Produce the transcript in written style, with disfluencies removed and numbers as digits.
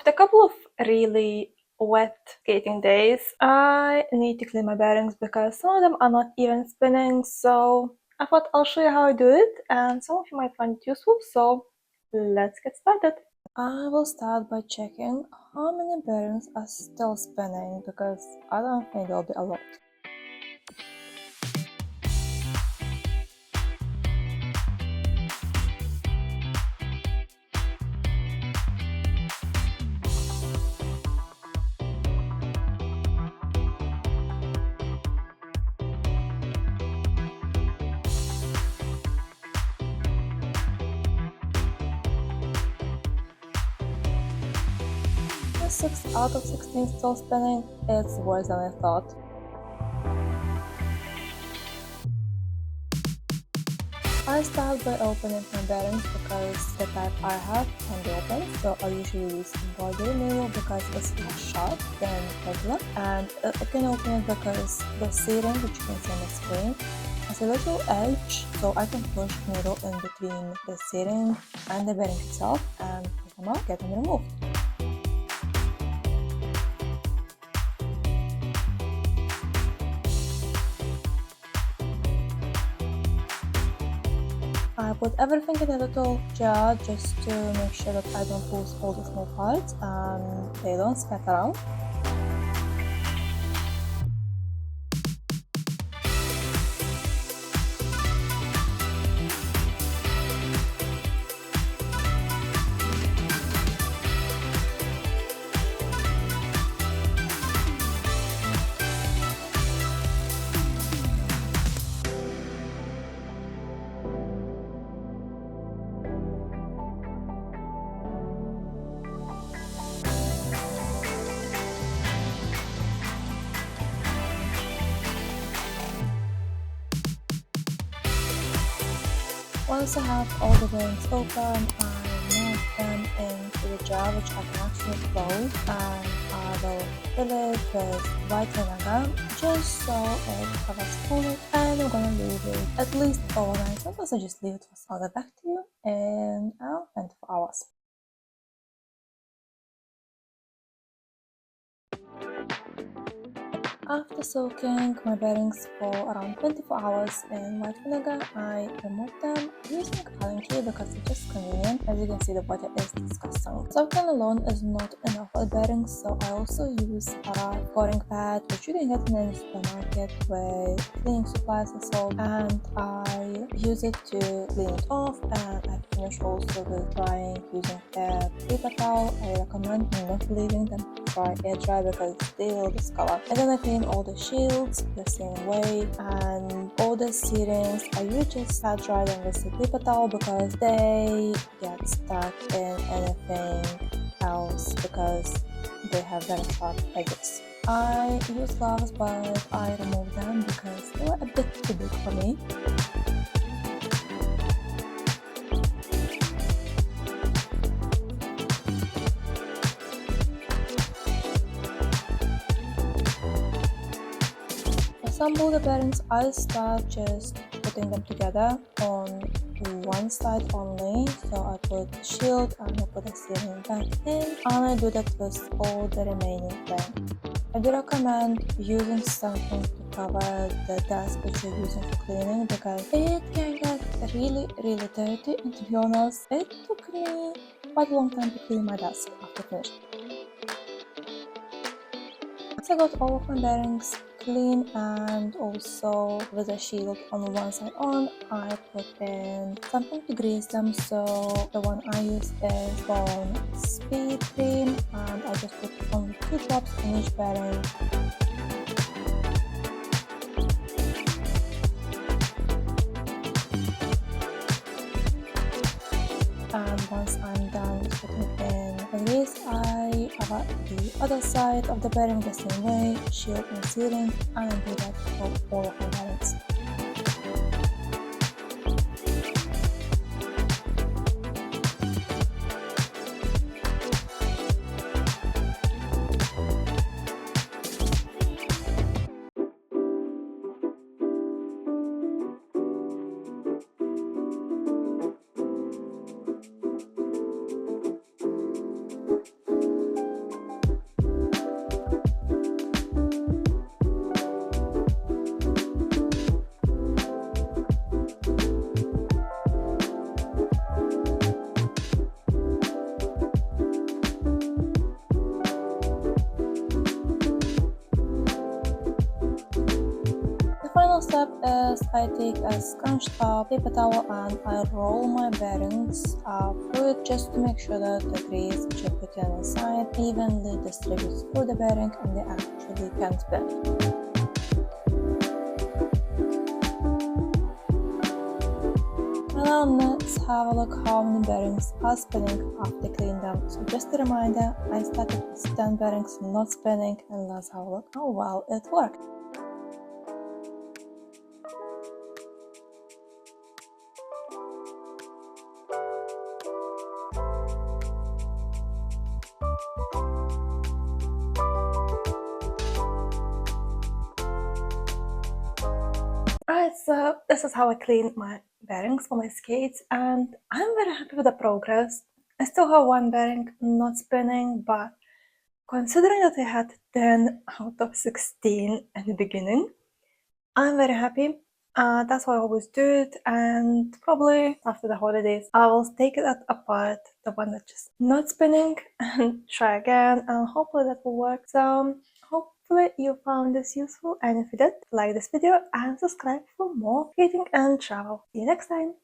After a couple of really wet skating days, I need to clean my bearings because some of them are not even spinning, so I thought I'll show you how I do it and some of you might find it useful, so let's get started. I will start by checking how many bearings are still spinning because I don't think there'll be a lot. With 6 out of 16 still spinning, it's worse than I thought. I start by opening my bearings because the type I have can be opened, so I usually use embroidery needle because it's less sharp than regular, and I can open it because the seating, which you can see on the screen, has a little edge, so I can push the needle in between the seating and the bearing itself and push them out, get them removed. I put everything in a little jar just to make sure that I don't lose all the small parts and they don't scatter around. Once I have all the bearings open, I move them into the jar which I can actually close, and I will fill it with white vinegar just so it covers fully, and I'm gonna leave it at least overnight. Sometimes I just leave it for, I'll get back to you in around 24 hours. After soaking my bearings for around 24 hours in white vinegar, I remove them using Allen key because it's just convenient. As you can see, the water is disgusting. Soaking alone is not enough for the bearings, so I also use a coating pad, which you can get in any supermarket with cleaning supplies and so, and I use it to clean it off, and I finish also with drying using a paper towel. I recommend not leaving them air dry because they will discolor. And then I clean all the shields the same way, and all the seatings I usually just pat dry them with a paper towel because they get stuck in anything else because they have very sharp edges. I use gloves, but I remove them because they were a bit too big for me. Assemble the bearings, I start just putting them together on one side only. So I put the shield and I put the sealing back in, and I do that with all the remaining bearings. I do recommend using something to cover the desk which you're using for cleaning because it can get really dirty, and to be honest, it took me quite a long time to clean my desk after finishing. Once I got all of my bearings clean and also with a shield on one side on, I put in something to grease them. So the one I use is Bone Speed Cream, and I just put only 2 drops in each bearing. And once I'm done putting in the grease, I cover the other side of the bearing the same way, shield and sealing, and I do that for all of my bearings. step is I take a scrunch top paper towel and I roll my bearings through it just to make sure that the grease which I put in inside evenly distributes through the bearing and they actually can't bend. Now let's have a look how many bearings are spinning after cleaning them. So just a reminder, I started with 10 bearings not spinning, and let's have a look how well it worked. Alright, so this is how I cleaned my bearings for my skates, and I'm very happy with the progress. I still have one bearing not spinning, but considering that I had 10 out of 16 in the beginning, I'm very happy. That's how I always do it, and probably after the holidays I will take it apart, the one that's just not spinning, and try again, and hopefully that will work. So hopefully you found this useful, and if you did, like this video and subscribe for more skating and travel. See you next time!